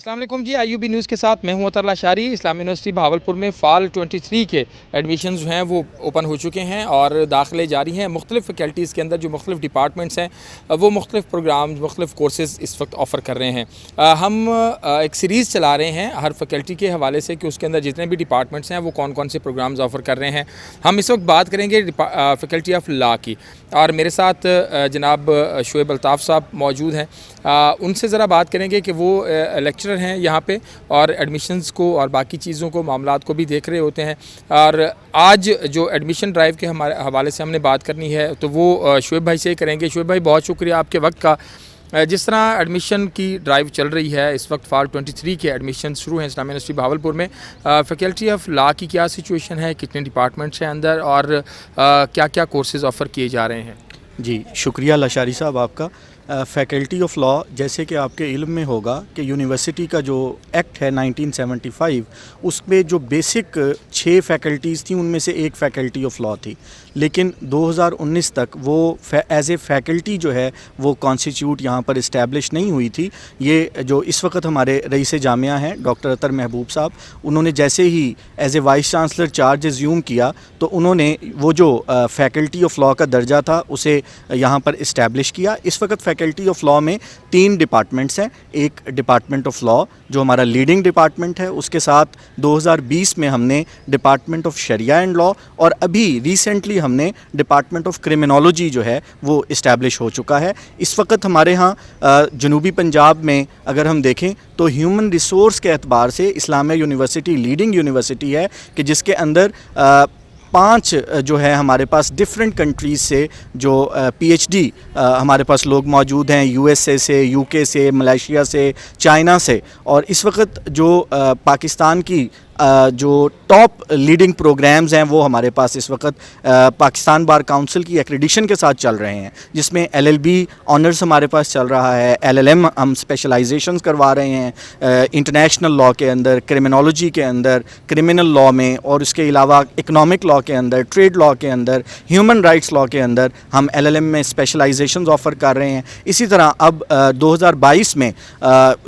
अस्सलाम वालेकुम जी, IUB news के साथ मैं हूं अतर लाशारी। इस्लामी यूनिवर्सिटी भावलपुर में फ़ाल 23 के एडमिशन जो हैं वो ओपन हो चुके हैं और दाखिले जारी हैं। मुख्तलिफ़ फ़ैकल्टीज़ के अंदर जो मुख्तलिफ़ डिपार्टमेंट्स हैं वो मुख्तलिफ़ प्रोग्राम मुख्तलिफ़ कोर्सेज़ इस वक्त ऑफ़र कर रहे हैं। हम एक सीरीज़ चला रहे हैं हर फ़ैकल्टी के हवाले से कि उसके अंदर जितने भी डिपार्टमेंट्स हैं वो कौन कौन से प्रोग्राम्स ऑफ़र कर रहे हैं। हम इस वक्त बात करेंगे फ़ैकल्टी ऑफ लॉ की, और मेरे साथ जनाब शुएब अल्ताफ़ साहब मौजूद हैं। उनसे ज़रा बात करेंगे कि वो लेक्चरर हैं यहाँ पे और एडमिशन्स को और बाकी चीज़ों को मामलात को भी देख रहे होते हैं। और आज जो एडमिशन ड्राइव के हमारे हवाले से हमने बात करनी है तो वो शुएब भाई से ही करेंगे। शुएब भाई, बहुत शुक्रिया आपके वक्त का। जिस तरह एडमिशन की ड्राइव चल रही है इस वक्त फ़ाल 23 के एडमिशन शुरू हैं इस्लामी यूनिवर्सिटी भावलपुर में, फ़ैकल्टी ऑफ लॉ की क्या सिचुएशन है, कितने डिपार्टमेंट्स हैं अंदर और क्या क्या कोर्सेज़ ऑफ़र किए जा रहे हैं? जी, शुक्रिया लाशारी साहब आपका। फ़ैकल्टी ऑफ लॉ, जैसे कि आपके इल्म में होगा कि यूनिवर्सिटी का जो एक्ट है 1975, उसमें जो बेसिक 6 फैकल्टीज़ थी उनमें से एक फ़ैकल्टी ऑफ लॉ थी, लेकिन 2019 तक वो एज़ ए फ़ैकल्टी जो है वो कॉन्स्टिट्यूट यहाँ पर इस्टेब्लिश नहीं हुई थी। ये जो इस वक्त हमारे रईस जामिया हैं डॉक्टर अतर महबूब साहब, उन्होंने जैसे ही as a vice chancellor charge assume किया तो उन्होंने वो जो फ़ैकल्टी ऑफ लॉ का दर्जा था उसे यहाँ पर इस्टेब्लिश किया। इस वक्त फ़ैकल्टी ऑफ लॉ में 3 डिपार्टमेंट्स हैं। एक डिपार्टमेंट ऑफ लॉ जो हमारा लीडिंग डिपार्टमेंट है, उसके साथ 2020 में हमने department of Shariah and law, और अभी रिसेंटली हमने डिपार्टमेंट ऑफ क्रिमिनोलॉजी जो है वो इस्टेब्लिश हो चुका है। इस वक्त हमारे यहाँ जनूबी पंजाब में अगर हम देखें तो ह्यूमन रिसोर्स के एतबार से इस्लामिया यूनिवर्सिटी लीडिंग यूनिवर्सिटी है कि जिसके अंदर 5 जो है हमारे पास डिफरेंट कंट्रीज़ से जो PhD हमारे पास लोग मौजूद हैं, USA से, UK से, मलेशिया से, चाइना से। और इस वक्त जो पाकिस्तान की जो टॉप लीडिंग प्रोग्राम्स हैं वो हमारे पास इस वक्त पाकिस्तान बार काउंसिल की एक्रेडिशन के साथ चल रहे हैं, जिसमें LLB ऑनर्स हमारे पास चल रहा है, LLM हम स्पेशलाइजेशंस करवा रहे हैं इंटरनेशनल लॉ के अंदर, क्रिमिनोलॉजी के अंदर, क्रिमिनल लॉ में, और उसके अलावा इकनॉमिक लॉ के अंदर, ट्रेड लॉ के अंदर, ह्यूमन राइट्स लॉ के अंदर हम LLM में स्पेशलाइजेशंस ऑफ़र कर रहे हैं। इसी तरह अब 2022 में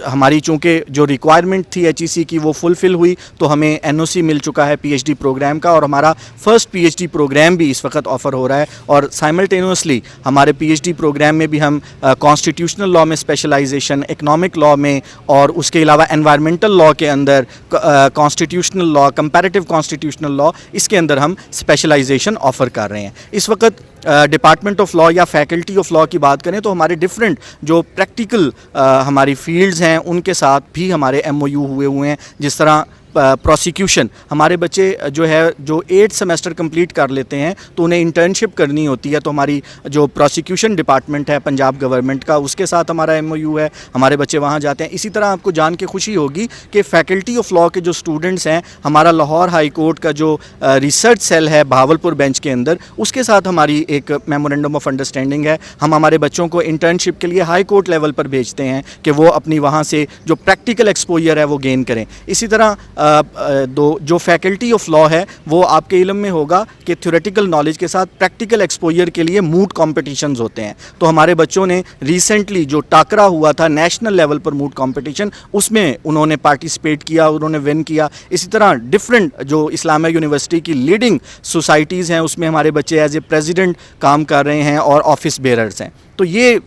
हमारी चूँकि जो रिक्वायरमेंट थी HEC की वो फुलफ़िल हुई तो हमें NOC मिल चुका है PhD प्रोग्राम का, और हमारा फर्स्ट PhD प्रोग्राम भी इस वक्त ऑफ़र हो रहा है। और साइमल्टेनियसली हमारे PhD प्रोग्राम में भी हम कॉन्स्टिट्यूशनल लॉ में स्पेशलाइजेशन, इकनॉमिक लॉ में, और उसके अलावा एनवायरमेंटल लॉ के अंदर constitutional law, comparative constitutional law, इसके अंदर हम स्पेशलाइजेशन ऑफ़र कर रहे हैं। इस वक्त डिपार्टमेंट ऑफ लॉ या फैकल्टी ऑफ लॉ की बात करें तो हमारे डिफरेंट जो प्रैक्टिकल हमारी फील्ड्स हैं उनके साथ भी हमारे MOU हुए हैं। जिस तरह प्रोसिक्यूशन, हमारे बच्चे जो है जो 8 सेमेस्टर कंप्लीट कर लेते हैं तो उन्हें इंटर्नशिप करनी होती है, तो हमारी जो प्रोसिक्यूशन डिपार्टमेंट है पंजाब गवर्नमेंट का, उसके साथ हमारा MOU है, हमारे बच्चे वहाँ जाते हैं। इसी तरह आपको जान के खुशी होगी कि फ़ैकल्टी ऑफ लॉ के जो स्टूडेंट्स हैं, हमारा लाहौर हाई कोर्ट का जो रिसर्च सेल है भावलपुर बेंच के अंदर, उसके साथ हमारी एक मेमोरेंडम ऑफ अंडरस्टैंडिंग है। हम हमारे बच्चों को इंटर्नशिप के लिए हाई कोर्ट लेवल पर भेजते हैं कि वो अपनी वहाँ से जो प्रैक्टिकल एक्सपोजर है वो गेन करें। इसी तरह जो फैकल्टी ऑफ लॉ है वो आपके इल्म में होगा कि थ्योरेटिकल नॉलेज के साथ प्रैक्टिकल एक्सपोजर के लिए मूट कॉम्पिटिशन्स होते हैं। तो हमारे बच्चों ने रिसेंटली जो टाकरा हुआ था नेशनल लेवल पर मूट कॉम्पिटिशन, उसमें उन्होंने पार्टिसिपेट किया, उन्होंने विन किया। इसी तरह डिफरेंट जो इस्लामिया यूनिवर्सिटी की लीडिंग सोसाइटीज़ हैं उसमें हमारे बच्चे एज ए प्रेसिडेंट काम कर रहे हैं और ऑफिस बेयरर्स हैं। तो ये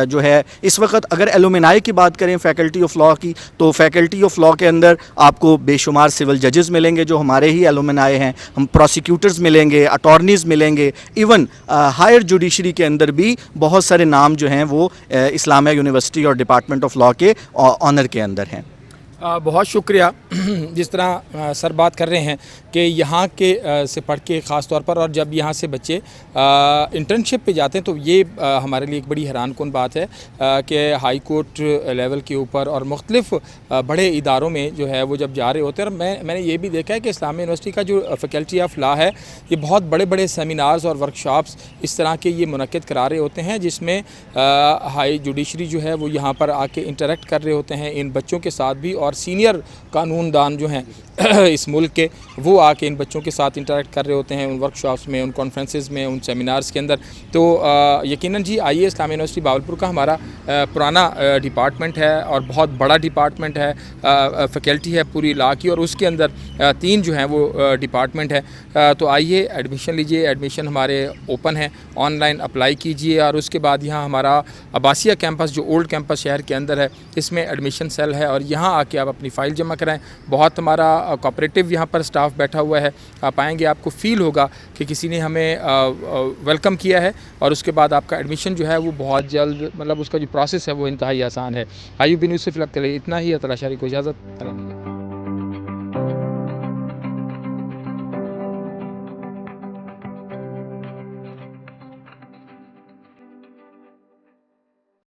जो है इस वक्त अगर एलुमनाई की बात करें फैकल्टी ऑफ लॉ की, तो फैकल्टी ऑफ लॉ के अंदर आपको बेशुमार सिविल जजेस मिलेंगे जो हमारे ही एलुमनाई हैं, हम प्रोसिक्यूटर्स मिलेंगे, अटॉर्नीज़ मिलेंगे, इवन हायर जुडिशरी के अंदर भी बहुत सारे नाम जो हैं वो इस्लामिया यूनिवर्सिटी और डिपार्टमेंट ऑफ लॉ के ऑनर के अंदर हैं। बहुत शुक्रिया। जिस तरह सर बात कर रहे हैं कि यहाँ के से पढ़ के ख़ास तौर पर, और जब यहाँ से बच्चे इंटर्नशिप पे जाते हैं तो ये हमारे लिए एक बड़ी हैरान कुन बात है कि हाई कोर्ट लेवल के ऊपर और मुख्तलिफ़ बड़े इदारों में जो है वो जब जा रहे होते हैं। और मैंने ये भी देखा है कि इस्लामी यूनिवर्सिटी का जो फैकल्टी ऑफ लॉ है ये बहुत बड़े बड़े सेमिनार्स और वर्कशॉप्स इस तरह के ये मुनक्किद करा रहे होते हैं, जिसमें हाई जुडिशरी जो है वो यहाँ पर आके इंटरेक्ट कर रहे होते हैं इन बच्चों के साथ भी, اور سینئر قانون دان جو ہیں اس ملک کے وہ آ کے ان بچوں کے ساتھ انٹریکٹ کر رہے ہوتے ہیں ان ورک شاپس میں، ان کانفرنسز میں، ان سیمینارز کے اندر. تو یقیناً جی آئی اے اسلامیہ یونیورسٹی باولپور کا ہمارا پرانا ڈپارٹمنٹ ہے اور بہت بڑا ڈپارٹمنٹ ہے، فیکلٹی ہے پوری لا کی، اور اس کے اندر 3 جو ہیں وہ ڈپارٹمنٹ ہے. تو آئیے ایڈمیشن لیجئے، ایڈمیشن ہمارے اوپن ہیں، آن لائن اپلائی کیجئے. اور اس کے بعد یہاں ہمارا عباسیہ کیمپس جو اولڈ کیمپس شہر کے اندر ہے اس میں ایڈمیشن سیل ہے، اور یہاں آ کے آپ اپنی فائل جمع کرائیں. بہت ہمارا کوآپریٹو یہاں پر سٹاف بیٹھا ہوا ہے. آپ آئیں گے آپ کو فیل ہوگا کہ کسی نے ہمیں ویلکم کیا ہے، اور اس کے بعد آپ کا ایڈمیشن جو ہے وہ بہت جلد، مطلب اس کا جو پروسیس ہے وہ انتہائی آسان ہے. ایوب بن یوسف اتنا ہی. اطلاع شاری کو اجازت.